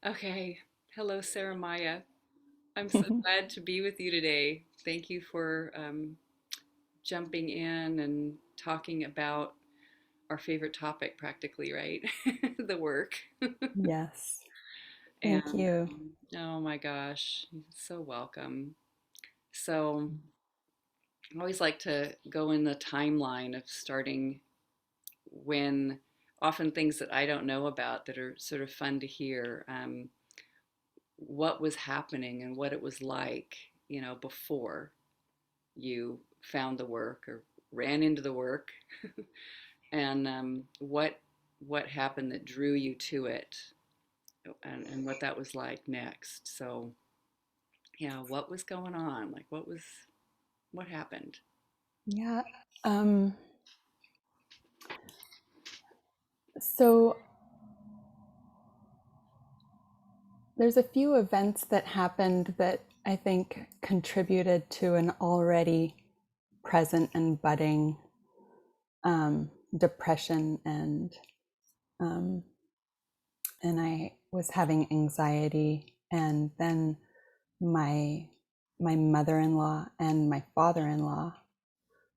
Okay. Hello, Sara-Maya. I'm so glad to be with you today. Thank you for jumping in and talking about our favorite topic, practically, right? The work. Yes, thank And you. oh my gosh, you're so welcome. So I always like to go in the timeline of starting when often things that I don't know about that are sort of fun to hear. What was happening and what it was like, before you found the work or ran into the work, and what happened that drew you to it, and what that was like next. So yeah, what was going on? Like what happened? Yeah. Um, so there's a few events that happened that I think contributed to an already present and budding depression, um, and I was having anxiety, and then my my mother-in-law and my father-in-law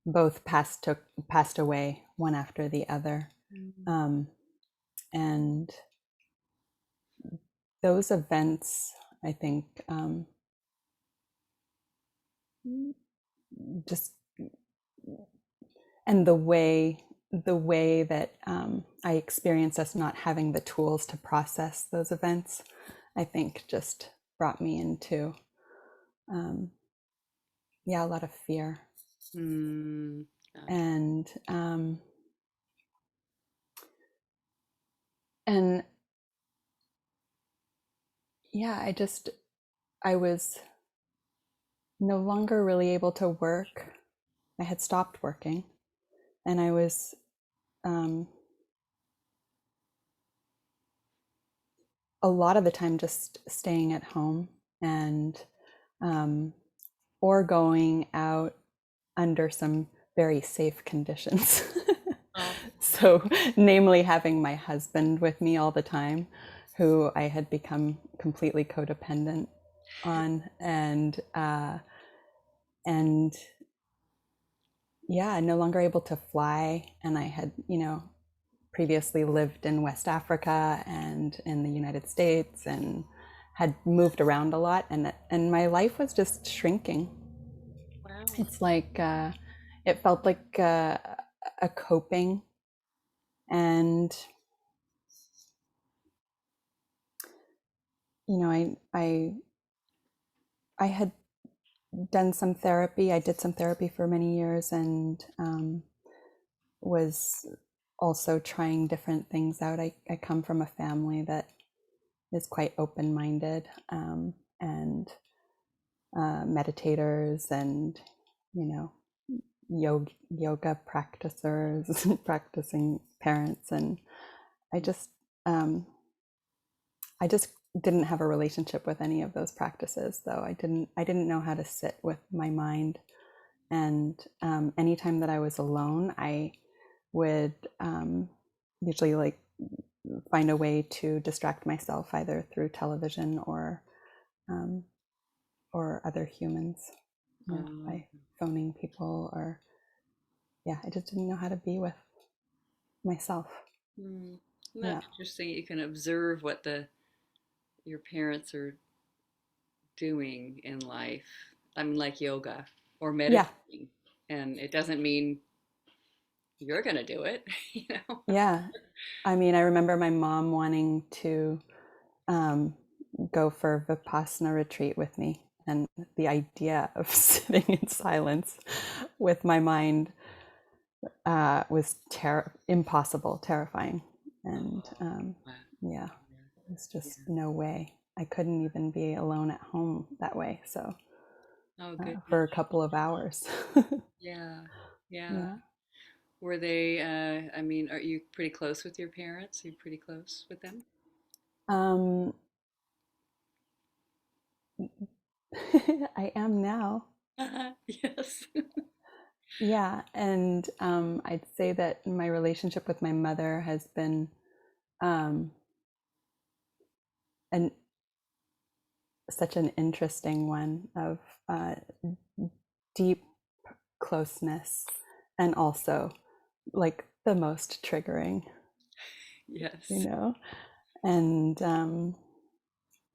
both passed away one after the other. Mm. Um, and those events, I think, just and the way that I experienced us not having the tools to process those events, I think, just brought me into um, yeah, a lot of fear. Mm. Okay. And and yeah, I was no longer really able to work. I had stopped working, and I was um, a lot of the time just staying at home, and um, or going out under some very safe conditions. Oh. So, namely, having my husband with me all the time, who I had become completely codependent on, and yeah, no longer able to fly. And I had, previously lived in West Africa and in the United States, and had moved around a lot, and my life was just shrinking. Wow. It's like it felt like a coping, and I had done some therapy. I did some therapy for many years, and was also trying different things out. I come from a family that is quite open-minded, and meditators, and you know yoga practicers, practicing parents, and I just um, I just didn't have a relationship with any of those practices, though. I didn't know how to sit with my mind, and anytime that I was alone, I would usually like find a way to distract myself, either through television um, or other humans, Um, by phoning people, or yeah, I just didn't know how to be with myself. hmm. Isn't that Yeah, interesting? You can observe what the your parents are doing in life. I mean, like yoga or yeah, meditating, and it doesn't mean you're gonna do it, you know? yeah. I mean, I remember my mom wanting to um, go for a Vipassana retreat with me. And the idea of sitting in silence with my mind was impossible, terrifying. And Oh, wow. yeah, there's Yeah. just no way. I couldn't even be alone at home that way. So Oh, for goodness. a couple of hours. Yeah. Yeah. Yeah. Were they, I mean, are you pretty close with your parents? Are you pretty close with them? Um, I am now. Yes. Yeah. And I'd say that my relationship with my mother has been um, an such an interesting one of uh, deep closeness, and also like the most triggering, you Yes. know. And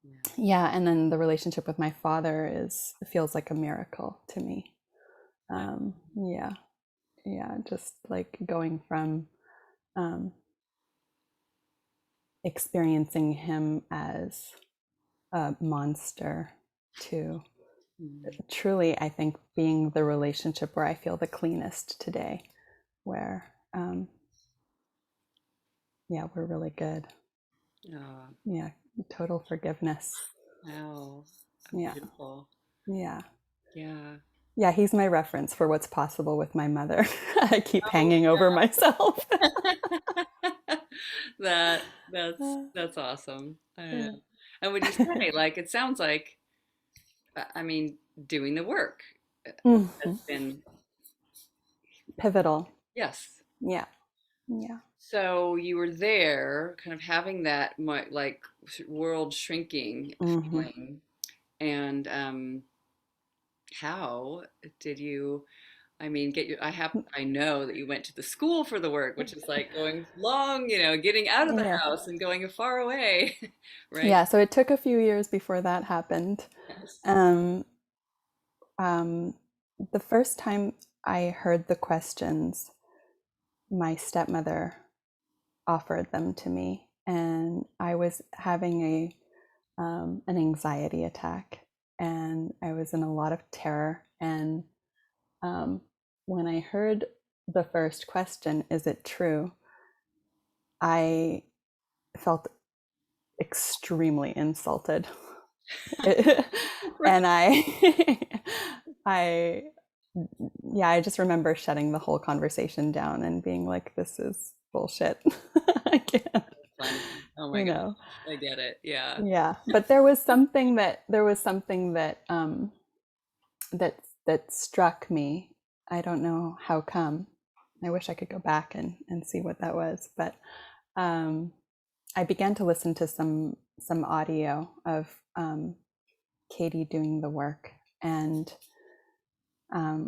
Yeah. yeah, and then the relationship with my father is feels like a miracle to me. Wow. Yeah, yeah, just like going from um, experiencing him as a monster to Mm. truly, I think, being the relationship where I feel the cleanest today, where yeah, we're really good. Oh, Yeah, total forgiveness. wow. Yeah, Beautiful. yeah, Yeah. yeah. He's my reference for what's possible with my mother. I keep Oh, hanging over myself. that's awesome. Yeah. And would you say, like, it sounds like, I mean, doing the work has Mhm. been, Pivotal. yes. Yeah, yeah. So you were there, kind of having that like world shrinking Hmm. feeling, and how did you? I mean, I know that you went to the school for the work, which is like going long, getting out of the Yeah. house and going far away, right? Yeah, so it took a few years before that happened. Yes. Um, um, the first time I heard the questions, my stepmother offered them to me, and I was having an anxiety attack, and I was in a lot of terror. And um, when I heard the first question, "Is it true?" I felt extremely insulted. Right. And I, yeah, I just remember shutting the whole conversation down and being like, this is bullshit. I can't, Funny. Oh my you gosh, know. I get it. Yeah. Yeah. But there was something that struck me. I don't know how come. I wish I could go back and see what that was. But um, I began to listen to some audio of Katie doing the work. And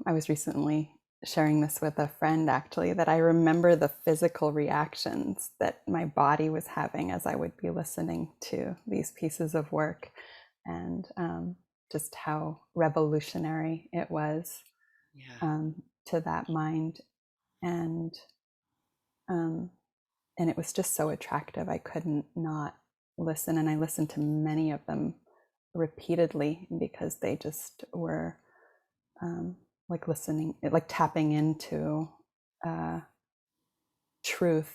I was recently sharing this with a friend actually, that I remember the physical reactions that my body was having as I would be listening to these pieces of work, and just how revolutionary it was Yeah. to that mind. And um, and it was just so attractive. I couldn't not listen. And I listened to many of them repeatedly because they just were um, like listening, like tapping into uh, truth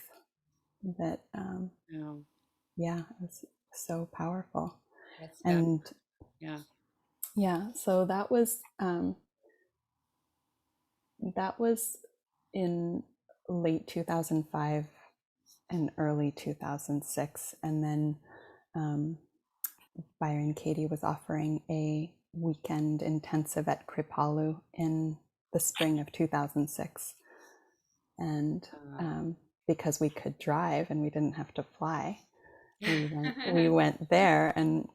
that, No, yeah, it was so powerful. that's fab. And Yeah. yeah, so that was in late 2005 and early 2006. And then um, Byron Katie was offering a weekend intensive at Kripalu in the spring of 2006. And Uh, because we could drive and we didn't have to fly, we went there, and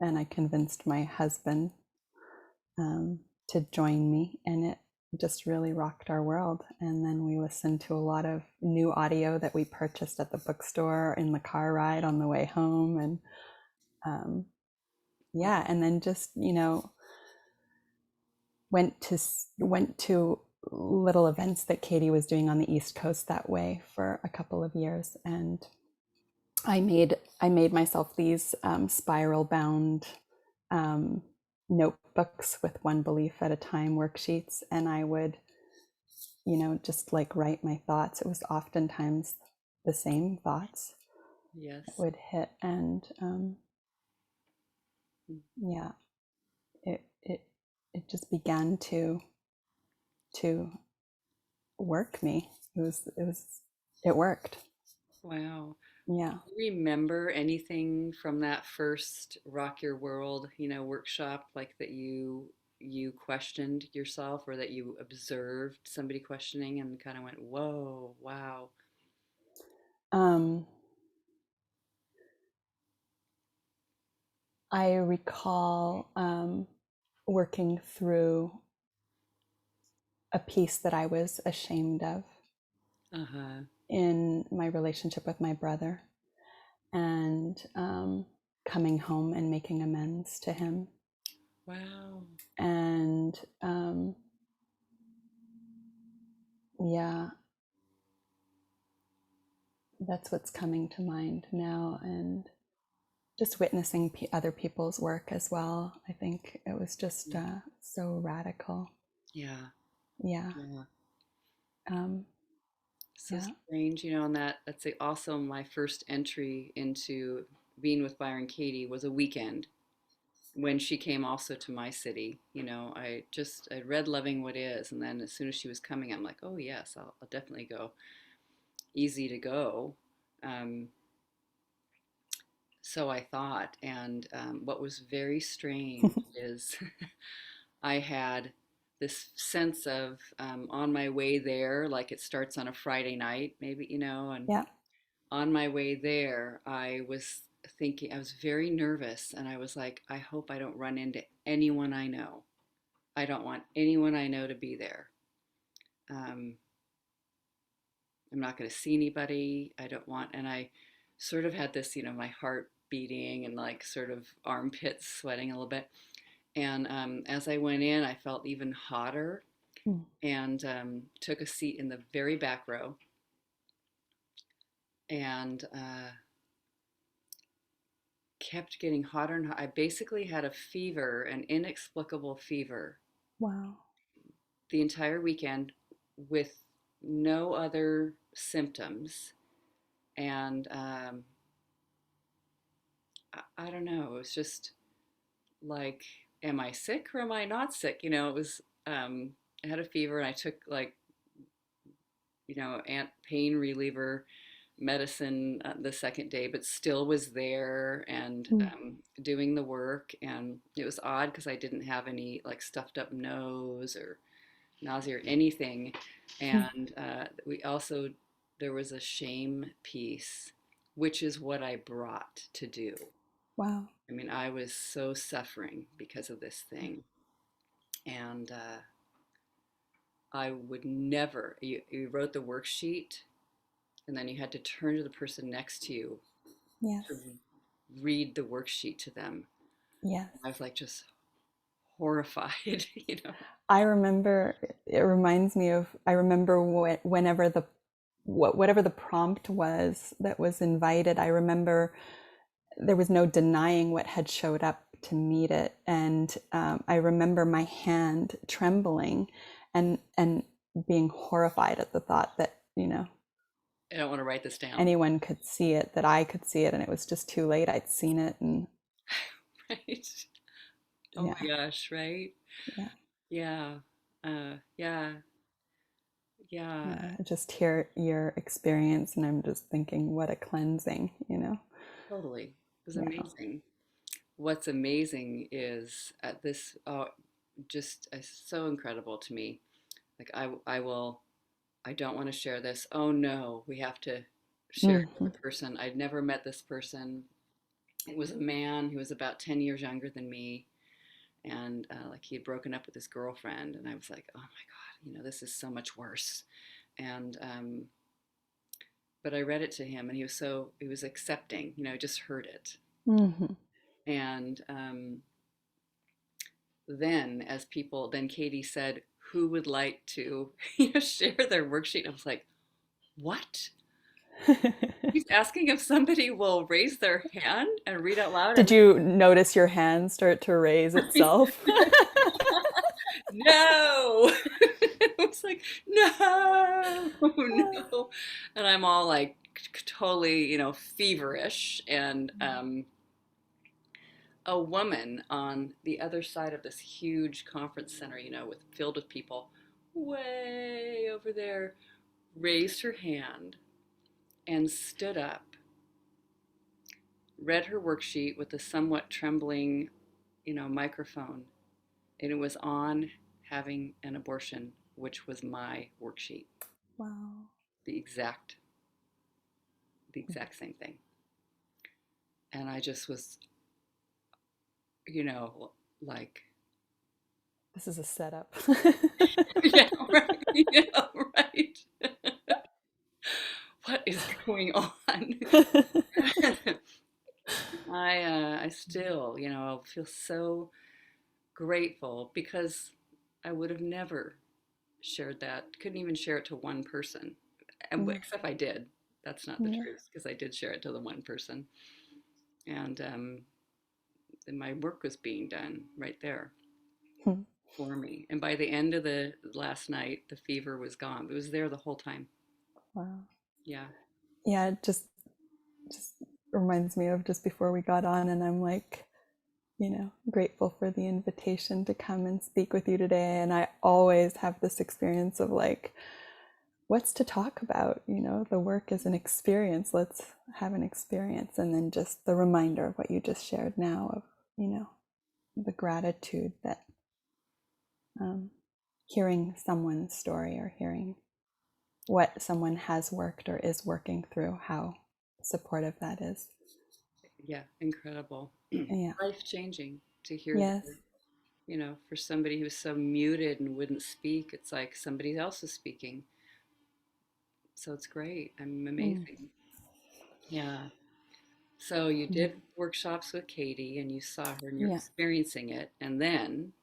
I convinced my husband to join me, and it just really rocked our world. And then we listened to a lot of new audio that we purchased at the bookstore in the car ride on the way home. And um, yeah, and then just went to little events that Katie was doing on the East Coast that way for a couple of years. And I made myself these spiral bound um, notebooks with one belief at a time worksheets, and I would just like write my thoughts. It was oftentimes the same thoughts that yes. would hit. And Mm. yeah, it just began to work me. It worked. Wow. Yeah. Do you remember anything from that first Rock Your World, workshop, like that you questioned yourself, or that you observed somebody questioning and kind of went, "Whoa, wow." um I recall working through a piece that I was ashamed of Uh-huh. in my relationship with my brother, and coming home and making amends to him. Wow. And yeah, that's what's coming to mind now. And just witnessing other people's work as well. I think it was just so radical. Yeah. Yeah. Yeah. Um, So yeah. strange, and that's also my first entry into being with Byron Katie was a weekend when she came also to my city. I read Loving What Is, and then as soon as she was coming, I'm like, oh yes, I'll definitely go. Easy to go. Um, so I thought, and what was very strange is I had this sense of on my way there, like it starts on a Friday night, maybe, and Yeah. on my way there, I was thinking, I was very nervous, and I was like, I hope I don't run into anyone I know. I don't want anyone I know to be there. Um, I'm not going to see anybody. I don't want, and I sort of had this, my heart beating and like sort of armpits sweating a little bit. And as I went in, I felt even hotter Mm. and took a seat in the very back row. And kept getting hotter and hotter. I basically had a fever, an inexplicable fever, Wow. the entire weekend with no other symptoms. And I don't know, it was just like, am I sick or am I not sick? It was, I had a fever and I took like, pain reliever medicine the second day, but still was there and Mm. doing the work. And it was odd because I didn't have any like stuffed up nose or nausea or anything. And we also, there was a shame piece, which is what I brought to do. Wow. I mean, I was so suffering because of this thing. And I would never, you wrote the worksheet and then you had to turn to the person next to you to Yes. read the worksheet to them. Yes. I was like just horrified, you know. I remember, it reminds me of, I remember whenever whatever the prompt was that was invited, I remember there was no denying what had showed up to meet it. And I remember my hand trembling and being horrified at the thought that, I don't want to write this down. anyone could see it, that I could see it, and it was just too late. I'd seen it, and Right? Oh my yeah, gosh, right? yeah, Yeah. Yeah. Yeah. yeah. Just hear your experience, and I'm just thinking, what a cleansing. Totally. It was Yeah. amazing. What's amazing is at this, just so incredible to me. Like I don't want to share this. Oh no, we have to share it with Hmm. the person. I'd never met this person. It was a man who was about 10 years younger than me. And like he had broken up with his girlfriend. And I was like, oh my God, this is so much worse. And, but I read it to him and he was accepting, just heard it. Hmm. And then Katie said, who would like to share their worksheet? I was like, what? He's asking if somebody will raise their hand and read out loud. Did And you notice your hand start to raise itself? no. I was like, no, no. And I'm all like totally, feverish. And a woman on the other side of this huge conference center, filled with people, way over there, raised her hand and stood up, read her worksheet with a somewhat trembling, microphone. And it was on having an abortion, which was my worksheet. Wow. The exact, the exact same thing. And I just was you know, like, This is a setup. yeah, right, yeah, right. What is going on? I still, feel so grateful because I would have never shared that. Couldn't even share it to one person, and Mm, except I did. That's not the yeah. truth because I did share it to the one person, and then my work was being done right there Hmm. for me. And by the end of the last night, the fever was gone. It was there the whole time. Wow. Yeah, Yeah, it just reminds me of just before we got on, and I'm like, grateful for the invitation to come and speak with you today. And I always have this experience of like, what's to talk about? The work is an experience. Let's have an experience. And then just the reminder of what you just shared now of, the gratitude that um, hearing someone's story or hearing what someone has worked or is working through, how supportive that is. yeah, incredible. Yeah. Life changing to hear Yes. that, for somebody who's so muted and wouldn't speak, it's like somebody else is speaking. So it's great. I'm Mm. amazing. Yeah. So you Yeah. did workshops with Katie and you saw her and you're Yeah. experiencing it. And then,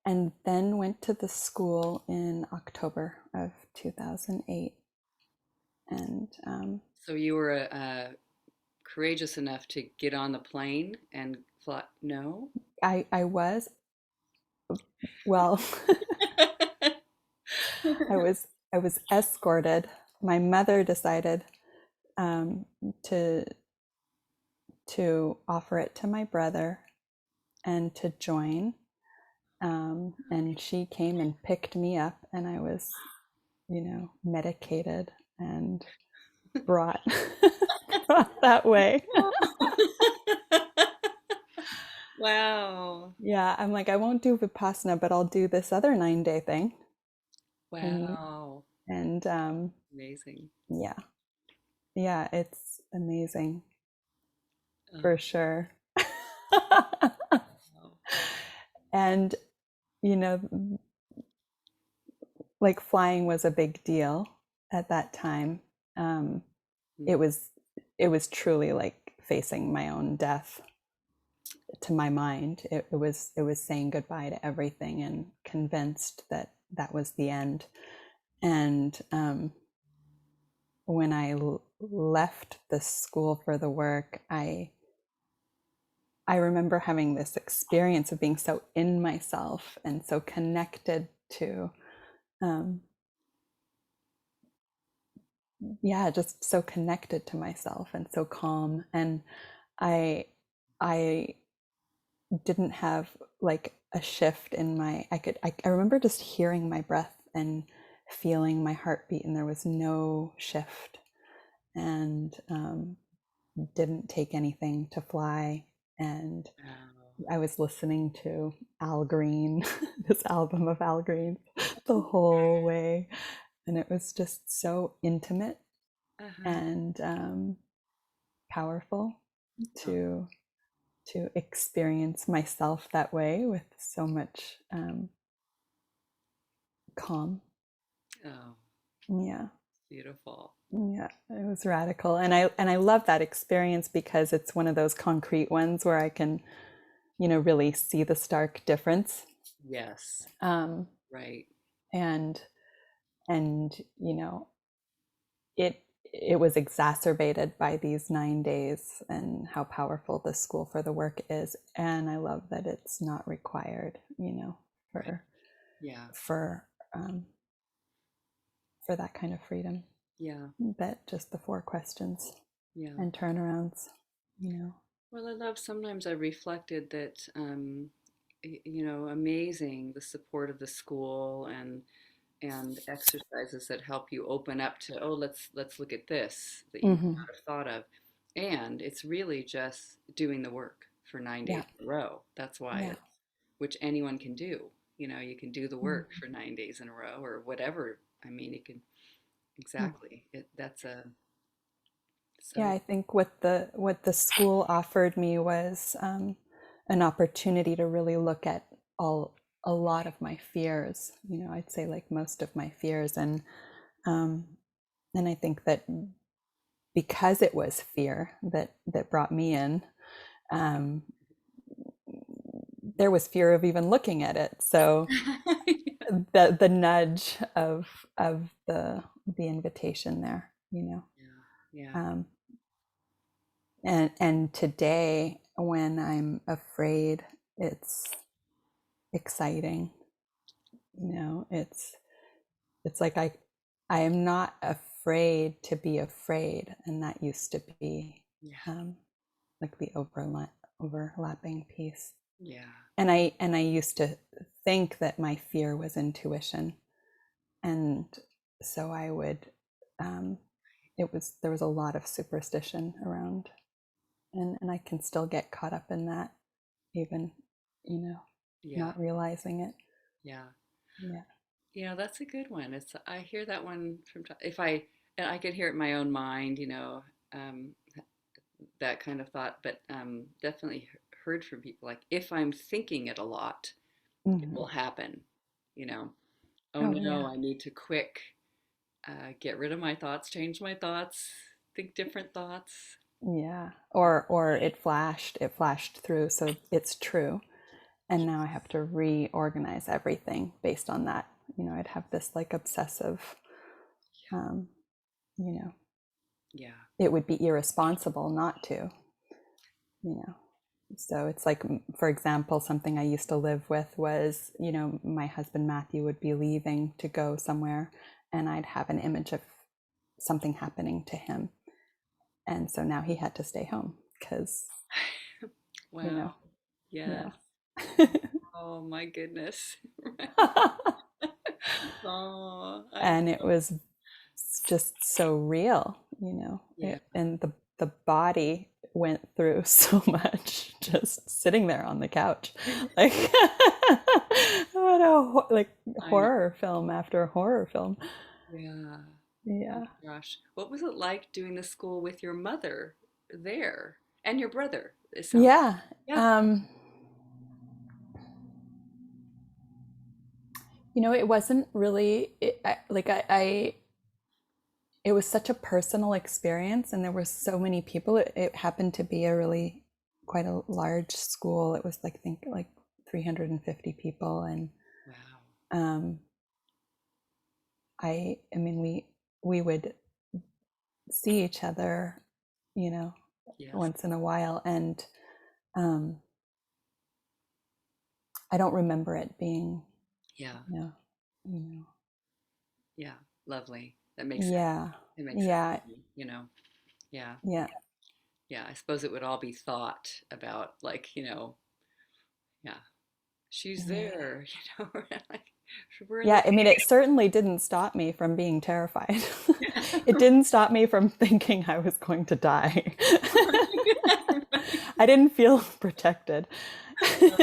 And then went to the school in October of 2008. And so you were courageous enough to get on the plane and fly. No? I was, well, I was escorted. My mother decided um, to to offer it to my brother and to join. And she came and picked me up, and I was, medicated and brought brought that way. Wow. Yeah, I'm like, I won't do Vipassana, but I'll do this other 9-day thing. And Wow. and Amazing. yeah, yeah, it's amazing Oh, for sure. wow. And you know, like flying was a big deal at that time. Um, Mm. it was it was truly like facing my own death to my mind. It was saying goodbye to everything and convinced that that was the end. And when I left the school for the work, I remember having this experience of being so in myself and so connected to, um, yeah, just so connected to myself and so calm. And I, I didn't have like a shift in I remember just hearing my breath and feeling my heartbeat, and there was no shift. And didn't take anything to fly. And Wow. I was listening to Al Green, this album of Al Green, the whole way. And it was just so intimate Uh-huh. and powerful Oh, to experience myself that way with so much calm. oh, Yeah. beautiful. Yeah, it was radical. And I love that experience because it's one of those concrete ones where I can, really see the stark difference. Yes. Um, Right. and and it was exacerbated by these 9 days and how powerful the school for the work is. And I love that it's not required, Right. for Yeah. for um, for that kind of freedom. Yeah. That just the 4 questions Yeah. and turnarounds, you know. Well, I love sometimes I reflected that, amazing the support of the school and exercises that help you open up to, oh, let's look at this that you might Hmm. not have thought of. And it's really just doing the work for 9 days Yeah, in a row. That's why yeah. it's, which anyone can do. You can do the work Mm-hmm. for 9 days in a row or whatever. I mean, it can exactly. That's a Yeah, so I think what the school offered me was an opportunity to really look at a lot of my fears. I'd say like most of my fears, um, and I think that because it was fear that brought me in, um, there was fear of even looking at it. So the nudge of the invitation there, Yeah. Yeah. um, and today when I'm afraid, it's exciting. It's like I am not afraid to be afraid, and that used to be Yeah. um, like the overlapping piece. Yeah. And I used to think that my fear was intuition, and so I would there was a lot of superstition around, and I can still get caught up in that, even you know Yeah. not realizing it. Yeah. Yeah. That's a good one. I hear that one from if I and I could hear it in my own mind, um, that kind of thought, but definitely heard from people like if I'm thinking it a lot, it Hmm. will happen. You know, oh Oh no, yeah. I need to quick get rid of my thoughts, change my thoughts, think different thoughts. Yeah. Or it flashed through, so it's true, and now I have to reorganize everything based on that. I'd have this like obsessive, um, you know, Yeah. it would be irresponsible not to, you know. So it's like, for example, something I used to live with was, my husband Matthew would be leaving to go somewhere, and I'd have an image of something happening to him. And so now he had to stay home because, you Wow. know, Yes. yeah. Oh my goodness. Oh, I And it know. was just so real, Yeah. and the body went through so much just sitting there on the couch, like what like I know. horror film after horror film. Yeah. Oh Yeah. my gosh. What was it like doing the school with your mother there and your brother? It sounds. Yeah. Yeah. um it wasn't really like I it was such a personal experience, and there were so many people. It happened to be a really quite a large school. It was like, I think like 350 people, and Wow. um, I mean we would see each other, you know, Yes. once in a while, and um, I don't remember it being, Yeah. you know, you know, Yeah. Lovely. That makes sense. yeah, It makes sense yeah, to me. Yeah. yeah, Yeah. I suppose it would all be thought about, like, yeah, she's yeah. there, like we're in Yeah, the I mean, it certainly didn't stop me from being terrified. It right, didn't stop me from thinking I was going to die. right. I didn't feel protected. No.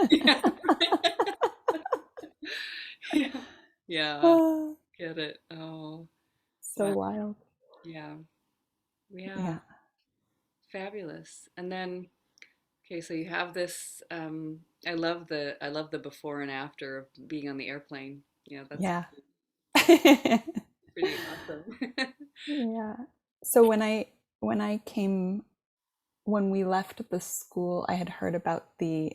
Yeah. Yeah. Yeah. Ah, Get it. Oh, so wow. wild. Yeah. Yeah. Yeah. Fabulous. And then, okay, so you have this. I love the before and after of being on the airplane. That's Yeah. that's pretty awesome. Yeah. So when we left the school, I had heard about the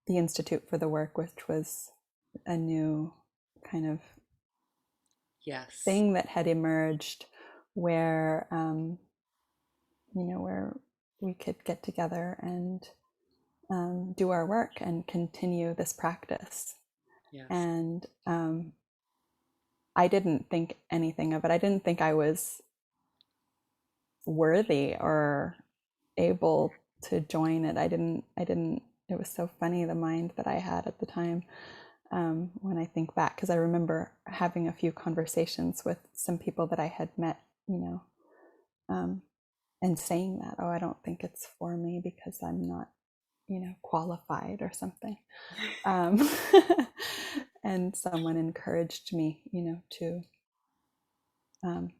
Institute for the Work, which was a new kind of Yes. thing that had emerged, where where we could get together and do our work and continue this practice. Yes. And I didn't think anything of it. I didn't think I was worthy or able to join it. I didn't. It was so funny, the mind that I had at the time, when I think back, because I remember having a few conversations with some people that I had met, um, and saying that, oh, I don't think it's for me because I'm not, qualified or something. Um, and someone encouraged me, to um,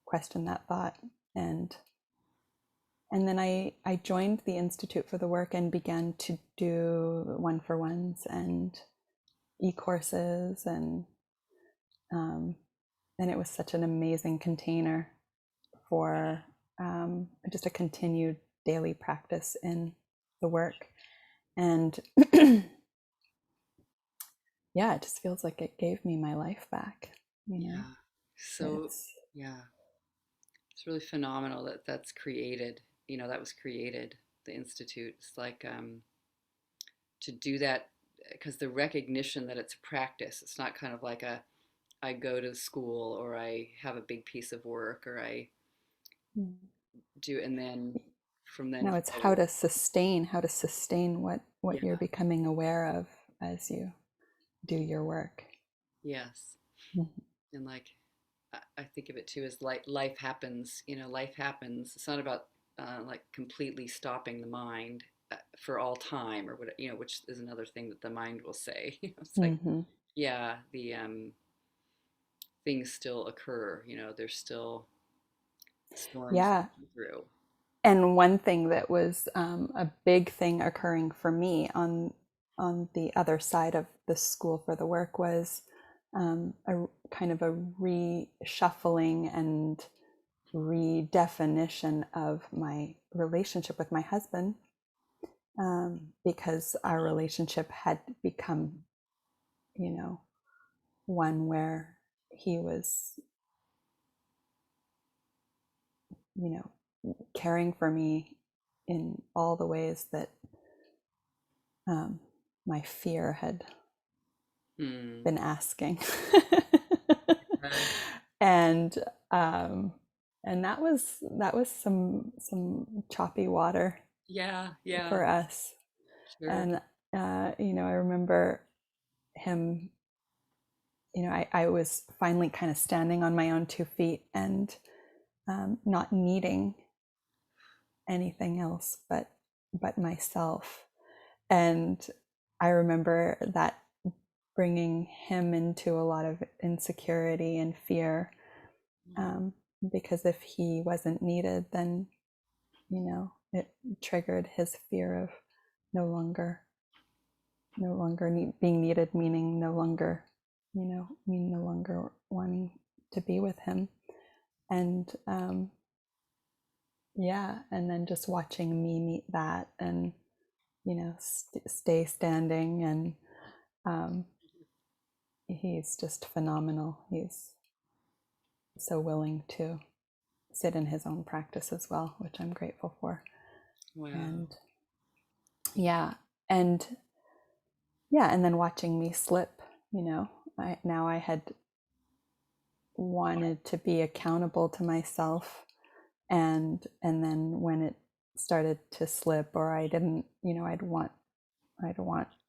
question that thought, and And then I joined the Institute for the Work and began to do one-for-ones and e-courses, um, and it was such an amazing container for just a continued daily practice in the work. And yeah, it just feels like it gave me my life back, you know. Yeah. So, It's yeah, it's really phenomenal that that's created, that was created, the Institute. It's like to do that because the recognition that it's practice, it's not kind of like I go to school or I have a big piece of work or I do, and then from then now it's forward. how to sustain what you're Yeah. becoming aware of as you do your work. Yes. Mhm. And like, I think of it too as like life happens, life happens. It's not about like completely stopping the mind for all time or what, which is another thing that the mind will say. It's like, Mhm. yeah, the things still occur, there's still storms Yeah. through. And one thing that was a big thing occurring for me on the other side of the school for the work was a kind of a reshuffling and redefinition of my relationship with my husband, because our relationship had become, you know, one where he was, you know, caring for me in all the ways that um, my fear had Hmm. been asking. Uh, and um, and that was some choppy water yeah, yeah, for us. sure. And I remember him. I was finally kind of standing on my own 2 feet and not needing anything else but myself. And I remember that bringing him into a lot of insecurity and fear, um, because if he wasn't needed, then it triggered his fear of no longer being needed, meaning no longer no longer wanting to be with him. And yeah, and then just watching me meet that, and stay standing. And um, he's just phenomenal. He's so willing to sit in his own practice as well, which I'm grateful for. Wow. And yeah, and yeah, and then watching me slip, I had wanted to be accountable to myself, and then when it started to slip, or I didn't, I'd want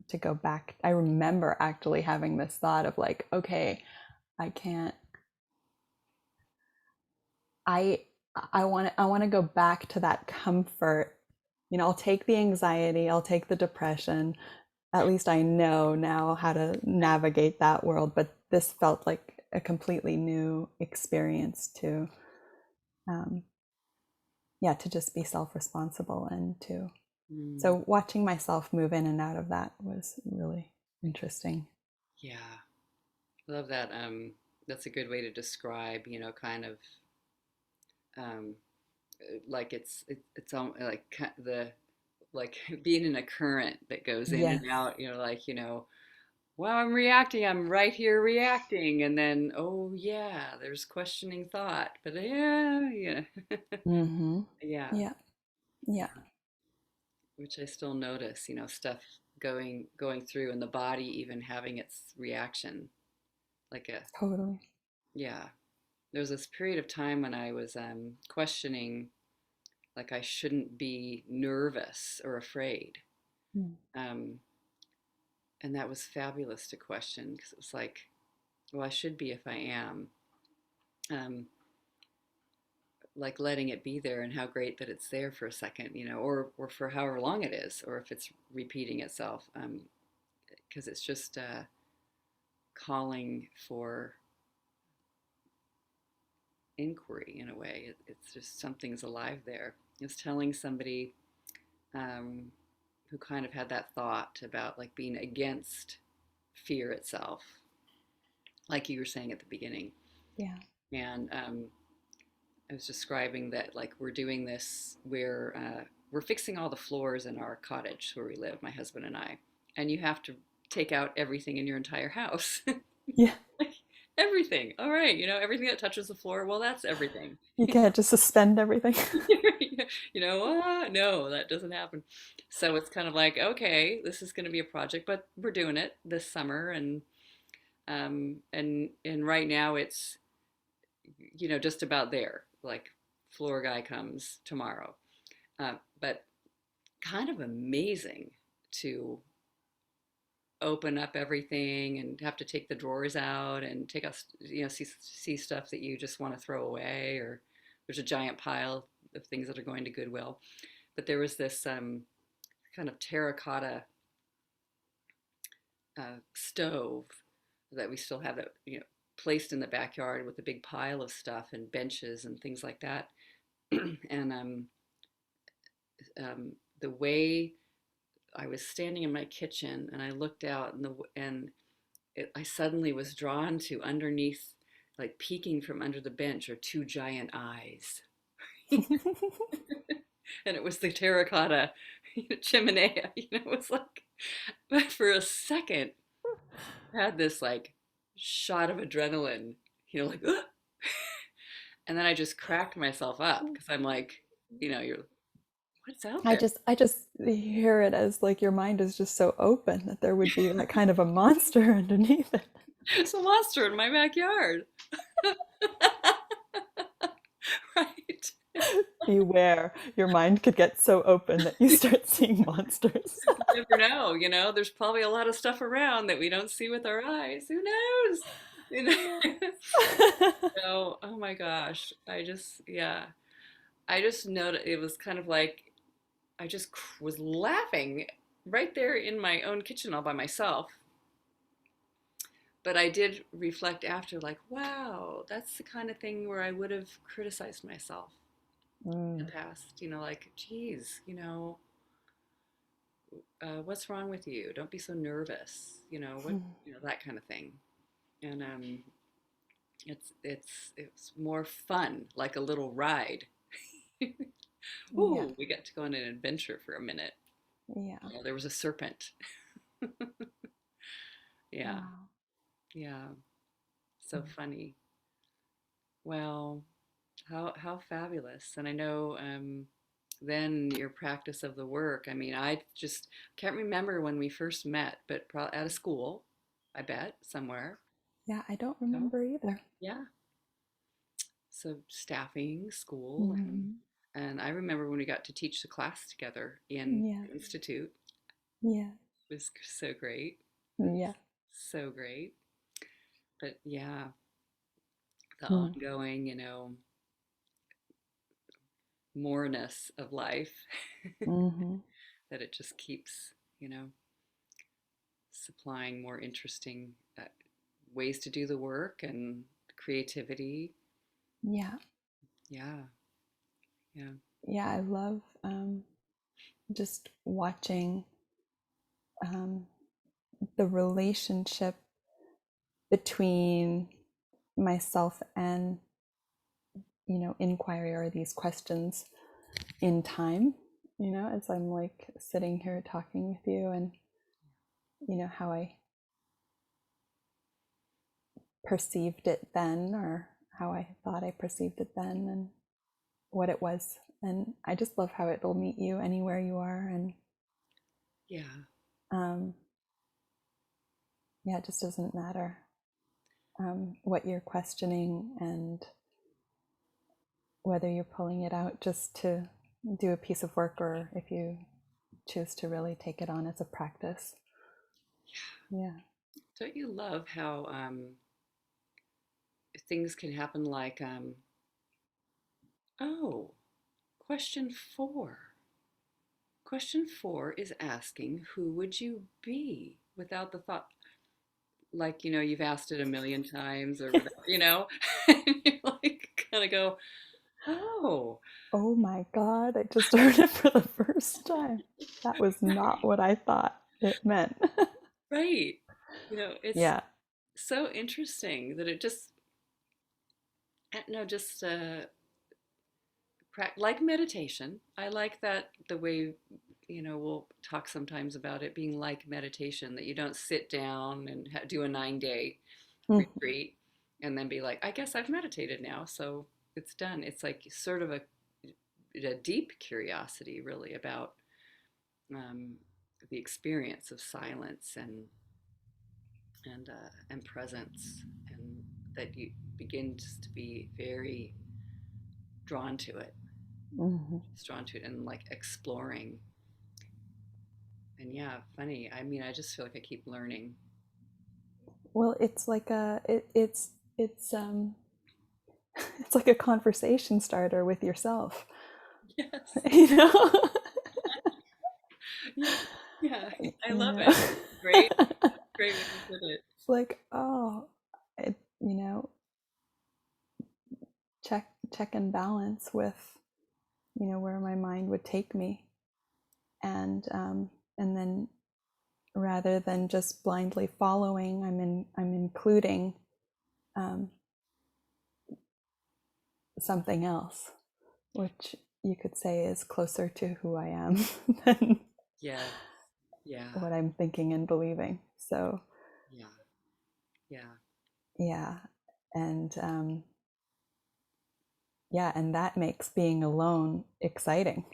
to go back. I remember actually having this thought of like, okay, I can't, I I want to go back to that comfort. I'll take the anxiety, I'll take the depression. At least I know now how to navigate that world, but this felt like a completely new experience to um yeah, to just be self-responsible, and to Mm, so watching myself move in and out of that was really interesting. yeah. I love that. That's a good way to describe, kind of um, like it's like the like being in a current that goes in and Yes. out, like, well, I'm reacting, I'm right here reacting, and then, oh yeah, there's questioning thought, but yeah, yeah, Mm-hmm. yeah, Yeah. Yeah. which I still notice, stuff going through and the body even having its reaction, like a, Totally. yeah. There was this period of time when I was questioning, like I shouldn't be nervous or afraid. Mm. Um, and that was fabulous to question because it was like, well, I should be if I am. Um, like letting it be there and how great that it's there for a second, or for however long it is, or if it's repeating itself, because it's just calling for inquiry in a way. It's just something's alive there. I was telling somebody um, who kind of had that thought about like being against fear itself, like you were saying at the beginning. Yeah. And I was describing that like we're doing this, we're fixing all the floors in our cottage where we live, my husband and I, and you have to take out everything in your entire house. Yeah. Like, everything. All right, everything that touches the floor, well, that's everything. You can't just suspend everything. No, that doesn't happen. So it's kind of like, okay, this is going to be a project, but we're doing it this summer, and right now it's just about there. Like, floor guy comes tomorrow, but kind of amazing to open up everything and have to take the drawers out and take us, see stuff that you just want to throw away, or there's a giant pile of things that are going to Goodwill. But there was this kind of terracotta stove that we still have, that placed in the backyard with a big pile of stuff and benches and things like that. And the way I was standing in my kitchen and I looked out, I suddenly was drawn to underneath, like peeking from under the bench, are two giant eyes. And it was the terracotta chimney. It was like, but for a second, I had this like shot of adrenaline, like, "Ugh!" And then I just cracked myself up because I'm like, you're, what's out there? I just hear it as like your mind is just so open that there would be like kind of a monster underneath it. There's a monster in my backyard. Right. Beware, your mind could get so open that you start seeing monsters. You never know, there's probably a lot of stuff around that we don't see with our eyes. Who knows? You Yeah. know? So, oh my gosh. Yeah. I just noticed it was kind of like I just was laughing right there in my own kitchen all by myself. But I did reflect after, like, wow, that's the kind of thing where I would have criticized myself in Mm, the past. Like, geez, what's wrong with you? Don't be so nervous. That kind of thing. And it's more fun, like a little ride. yeah. Ooh, we got to go on an adventure for a minute. Yeah. There was a serpent. Yeah, Wow. yeah. So Mm. funny. Well, how fabulous. And I know then your practice of the work. I mean, I just can't remember when we first met, but at a school, I bet, somewhere. Yeah, I don't Oh, remember either. yeah. So staffing, school, and Hmm. and I remember when we got to teach the class together in Yeah. the institute. Yeah. It was so great. Yeah. So great. But yeah, the Mm. ongoing, moreness of life, Hmm. that it just keeps, supplying more interesting ways to do the work and creativity. Yeah. Yeah, yeah, Yeah, I love just watching um, the relationship between myself and inquiry or these questions in time, as I'm like sitting here talking with you, and how I perceived it then, or how I thought I perceived it then, and what it was. And I just love how it'll meet you anywhere you are. And yeah, um, yeah, it just doesn't matter what you're questioning, and whether you're pulling it out just to do a piece of work, or if you choose to really take it on as a practice. Yeah. don't you love how things can happen like, oh, question four. Question four is asking, who would you be, without the thought, like, you've asked it a million times or whatever, and you're like, kind of go, oh, Oh my God, I just heard it for the first time. That was not what I thought it meant. right. It's Yeah. so interesting that it just, no, just like meditation. I like that the way, we'll talk sometimes about it being like meditation, that you don't sit down and do a 9 day Mhm. retreat and then be like, I guess I've meditated now, so it's done. It's like sort of a deep curiosity, really, about um, the experience of silence and presence, and that you begin just to be very drawn to it, Mhm. just drawn to it, and like exploring. And yeah, funny. I mean, I just feel like I keep learning. Well, it's like it's like a conversation starter with yourself. Yes. You know? Yeah. Yeah. I You love know? it. Great. Great way to put it. It's like, oh, it, you know, check and balance with, where my mind would take me, and then rather than just blindly following, I'm including um, something else, which you could say is closer to who I am than Yes. Yeah. what I'm thinking and believing. So Yeah. Yeah. yeah, and yeah, and that makes being alone exciting.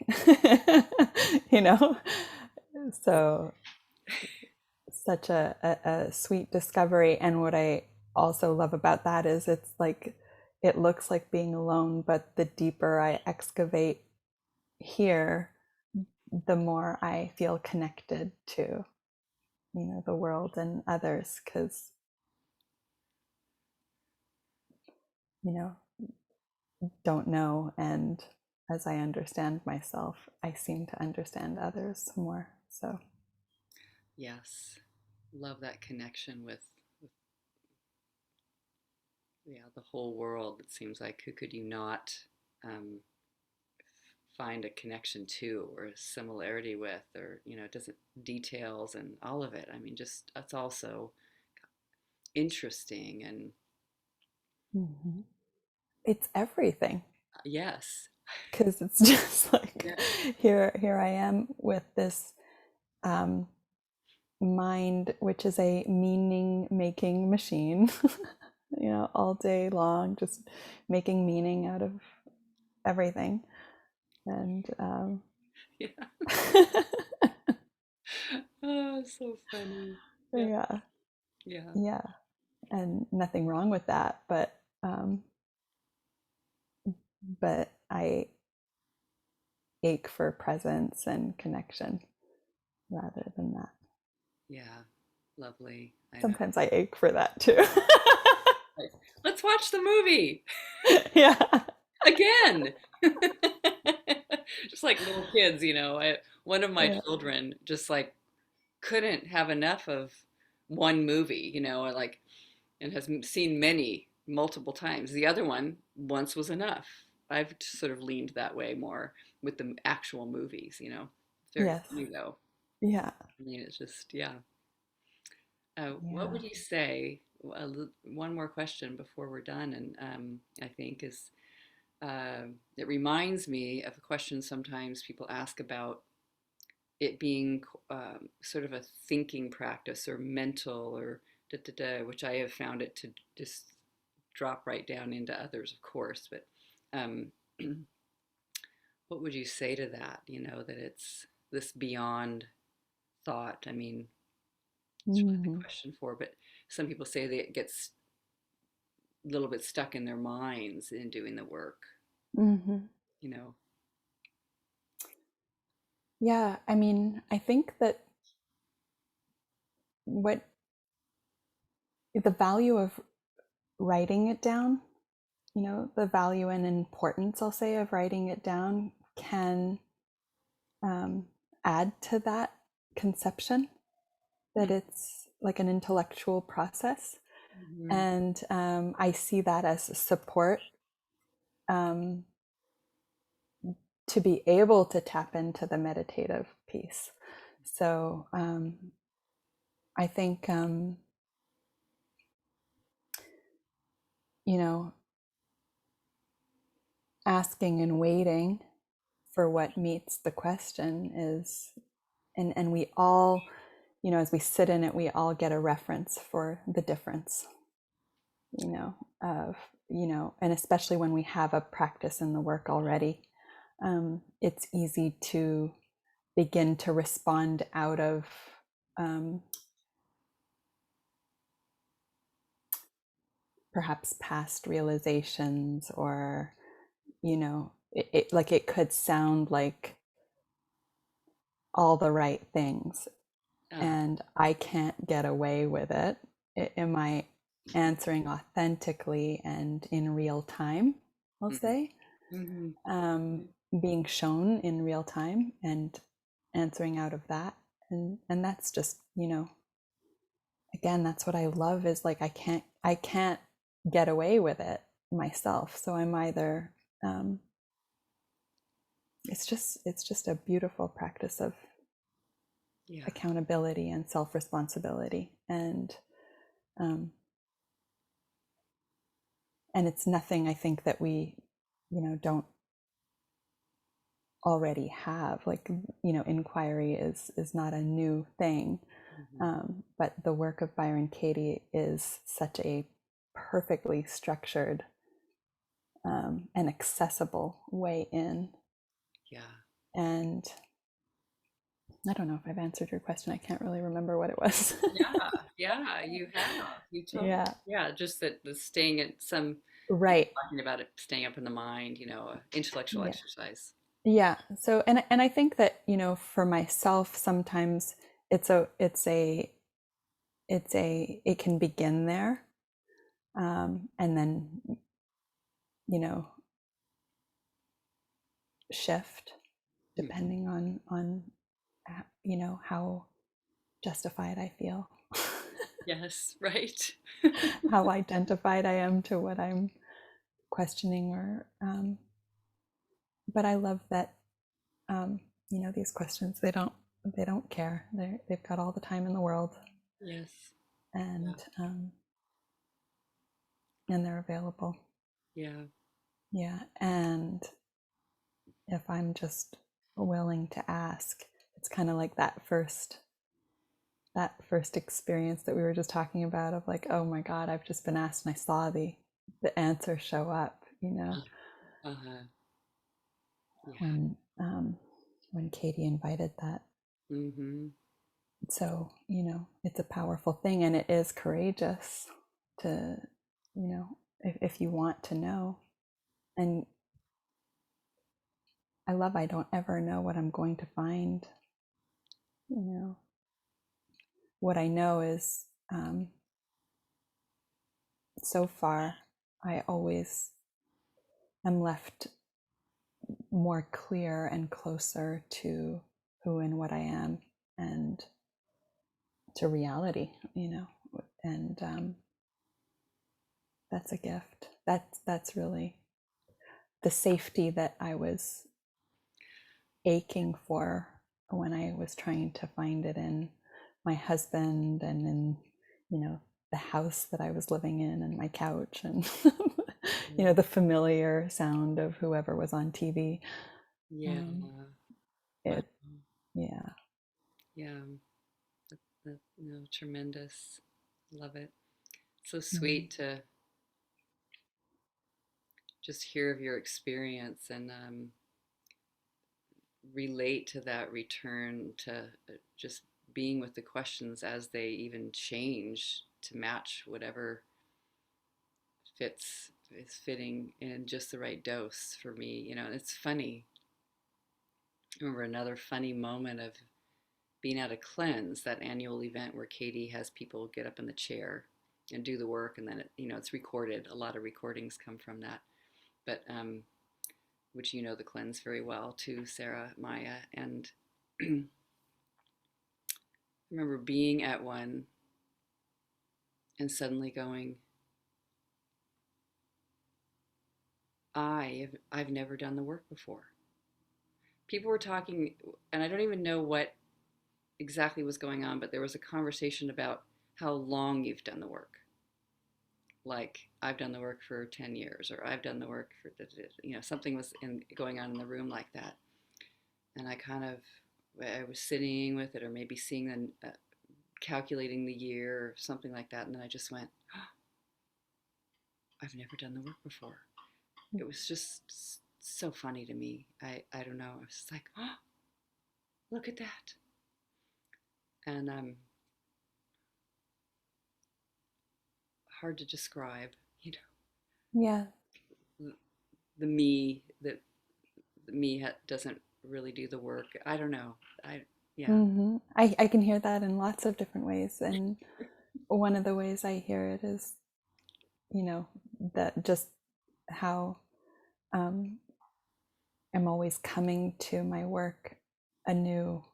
you know, so such a sweet discovery. And what I also love about that is it's like it looks like being alone, but the deeper I excavate here, the more I feel connected to, the world and others, because, you know, don't know. And as I understand myself, I seem to understand others more. So, Yes. Love that connection with yeah, the whole world. It seems like, who could you not um, find a connection to, or a similarity with, or does it, details and all of it. I mean, just that's also interesting. And mhm. It's everything, yes. because it's just like Yeah. here I am with this um, mind, which is a meaning making machine, all day long, just making meaning out of everything. And Yeah. Oh, so funny. Yeah. yeah, Yeah. yeah, and nothing wrong with that, but I ache for presence and connection rather than that. Yeah. Lovely. I know. Sometimes I ache for that too. Like, let's watch the movie yeah. again. Just like little kids, one of my Yeah. children just like couldn't have enough of one movie, or like, and has seen many multiple times. The other one, once was enough. I've sort of leaned that way more with the actual movies. It's very Yes. funny though. Yeah. I mean, it's just, yeah. What Yeah. would you say? One more question before we're done, and I think is it reminds me of a question sometimes people ask about it being sort of a thinking practice or mental or da da da, which I have found it to just drop right down into others, of course. But um, what would you say to that? That it's this beyond thought. I mean, it's really the Mm-hmm. question for, but some people say that it gets a little bit stuck in their minds in doing the work, Mm-hmm. you know. Yeah. I mean, I think that what the value of writing it down, the value and importance, I'll say, of writing it down can um, add to that conception that it's like an intellectual process. Mm-hmm. And I see that as support um, to be able to tap into the meditative piece. So I think, you know, asking and waiting for what meets the question is, and we all, as we sit in it, we all get a reference for the difference, of, and especially when we have a practice in the work already, it's easy to begin to respond out of um, perhaps past realizations, or like it could sound like all the right things, Uh, and I can't get away with it. Am I answering authentically and in real time, I'll mhm, say, mhm. um, being shown in real time and answering out of that. And that's just, again, that's what I love, is like I can't get away with it myself. So I'm either it's just a beautiful practice of Yeah, accountability and self-responsibility, um, and it's nothing, I think, that we don't already have. Like, inquiry is not a new thing, mhm. but the work of Byron Katie is such a perfectly structured and accessible way in. Yeah, And I don't know if I've answered your question. I can't really remember what it was. yeah, yeah. You have. You totally. Yeah, Yeah, just that the staying at some people right. talking about it, staying up in the mind. Intellectual Yeah. exercise. Yeah. So, and I think that, for myself, sometimes it's a it's a it can begin there, and then, you know shift Mhm. depending on how justified I feel, Yes, right. how identified I am to what I'm questioning, or but I love that, um, these questions, they don't care. They've got all the time in the world, Yes. Yeah. and they're available. Yeah. Yeah, and if I'm just willing to ask, it's kind of like that first experience that we were just talking about, of like, oh my God, I've just been asked and I saw the answer show up. Uh-huh. Yeah. When Katie invited that. Mm-hmm. So, it's a powerful thing, and it is courageous to, if you want to know. And I don't ever know what I'm going to find. You know, what I know is, so far, I always am left more clear and closer to who and what I am, and to reality, and that's a gift. That's really the safety that I was aching for when I was trying to find it in my husband, and in, the house that I was living in, and my couch, and the familiar sound of whoever was on TV. Yeah. Um, Wow. it, yeah. Yeah. No, tremendous. Love it. So Mm. sweet to just hear of your experience and relate to that return to just being with the questions as they even change to match whatever fits is fitting in just the right dose for me. And it's funny. I remember another funny moment of being at a cleanse, that annual event where Katie has people get up in the chair and do the work, and then it's recorded. A lot of recordings come from that, but which the cleanse very well too, Sara-Maya. And I remember being at one and suddenly going, I've never done the work before. People were talking, and I don't even know what exactly was going on, but there was a conversation about how long you've done the work. Like, I've done the work for 10 years, or I've done the work for, something was going on in the room like that. And I was sitting with it, or maybe seeing and calculating the year or something like that. And then I just went, oh, I've never done the work before. It was just so funny to me. I don't know. I was just like, oh, look at that. And hard to describe, Yeah. know, the me that the me doesn't really do the work. I don't know. Yeah, I can hear that in lots of different ways. And one of the ways I hear it is, that just how um, I'm always coming to my work a new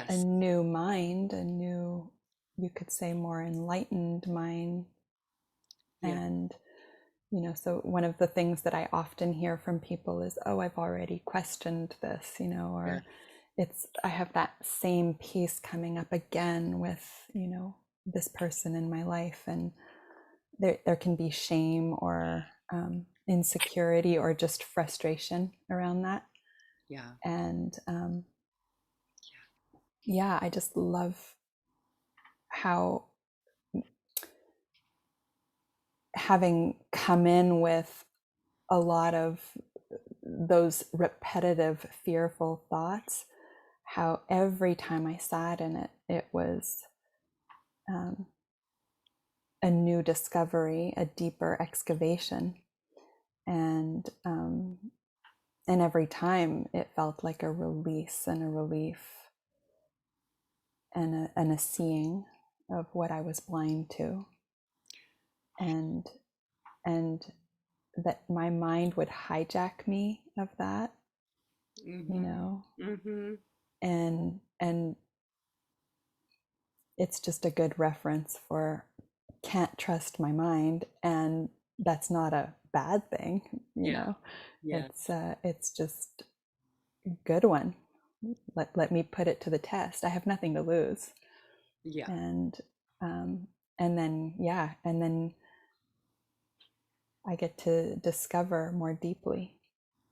a yes, new mind, a new, you could say, more enlightened mind. yeah, And so one of the things that I often hear from people is, oh, I've already questioned this, yeah, or I have that same piece coming up again with, this person in my life. And there can be shame or insecurity or just frustration around that. yeah, And yeah, I just love how, having come in with a lot of those repetitive, fearful thoughts, how every time I sat in it, it was um, a new discovery, a deeper excavation. And and every time it felt like a release and a relief and a seeing of what I was blind to. And and that my mind would hijack me of that, you mm-hmm, know, mm-hmm, and it's just a good reference for can't trust my mind, and that's not a bad thing, yeah, yeah, it's just a good one. Let me put it to the test. I have nothing to lose. yeah, And um and then, yeah, and then I get to discover more deeply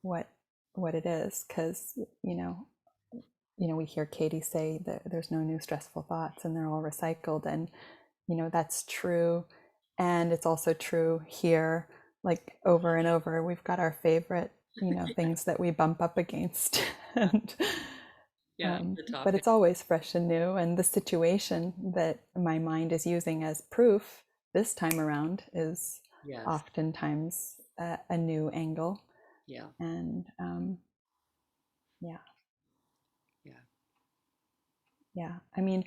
what it is, because we hear Katie say that there's no new stressful thoughts and they're all recycled. And that's true. And it's also true here, like over and over. We've got our favorite things that we bump up against. And yeah. The but topic. it's always fresh and new. And the situation that my mind is using as proof this time around is Yes, oftentimes a new angle. yeah, And yeah, yeah, yeah. I mean,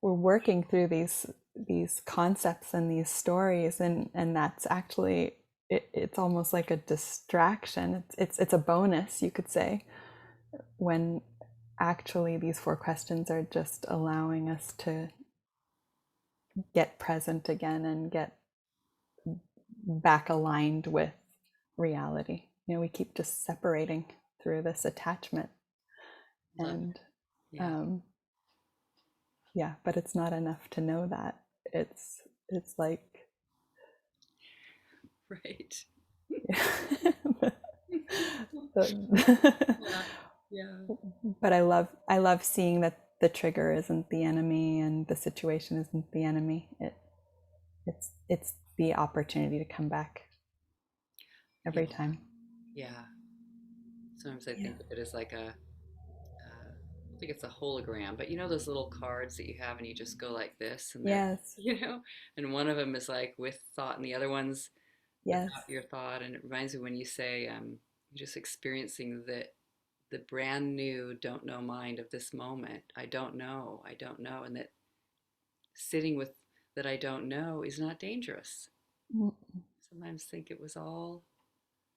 we're working through these concepts and these stories, and that's actually it's almost like a distraction. It's a bonus, you could say, when actually these four questions are just allowing us to get present again and get back aligned with reality. We keep just separating through this attachment. love it. And Yeah, um, yeah, but it's not enough to know that. It's like right. Yeah, yeah, but I love seeing that the trigger isn't the enemy and the situation isn't the enemy. It's the opportunity to come back yeah, every time. yeah. Sometimes I Yeah. think of it as like I think it's a hologram, but those little cards that you have and you just go like this and they're, Yes. and one of them is like with thought and the other one's Yes. without your thought. And it reminds me when you say, you're just experiencing the brand new don't know mind of this moment. I don't know. And that sitting with that I don't know is not dangerous. Sometimes think it was all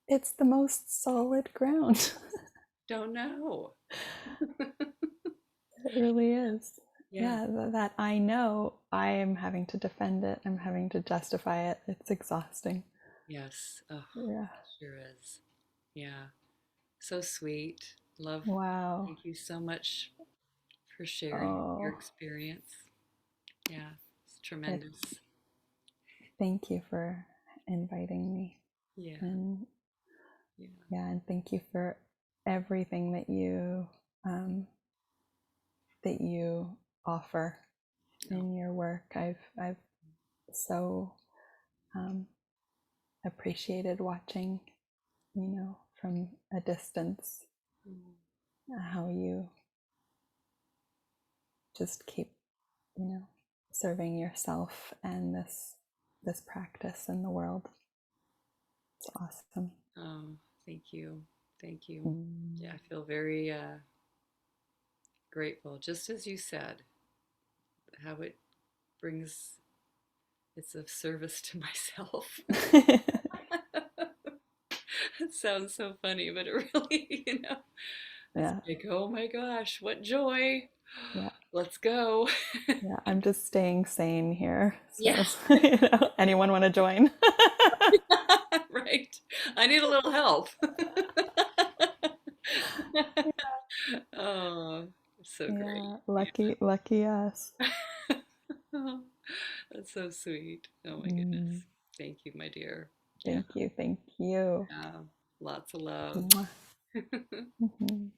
It's the most solid ground. don't know. It really is. Yeah. yeah, that I know I am having to defend it. I'm having to justify it. It's exhausting. Yes. Oh, Yeah. sure is. Yeah. So sweet. Love. Wow. Thank you so much for sharing your Oh, experience. Yeah, it's tremendous. it's thank you for inviting me. Yeah. And Yeah. yeah, and thank you for everything um, that you offer Oh, in your work. I've so um, appreciated watching, from a distance, mm, how you just keep, you know, serving yourself and this practice in the world. It's awesome. oh, thank you. Thank you. Yeah, Mm. I feel very grateful. Just as you said, how it brings, it's of service to myself. It sounds so funny, but it really, it's Yeah, like, oh my gosh, what joy. yeah, Let's go. yeah. I'm just staying sane here. Yeah, So, anyone want to join? right. I need a little help. Oh, so great. Yeah, lucky us. Oh, that's so sweet. Oh my Mm, goodness. Thank you, my dear. Yeah, thank you, thank you. yeah. Lots of love. Mwah. Mhm.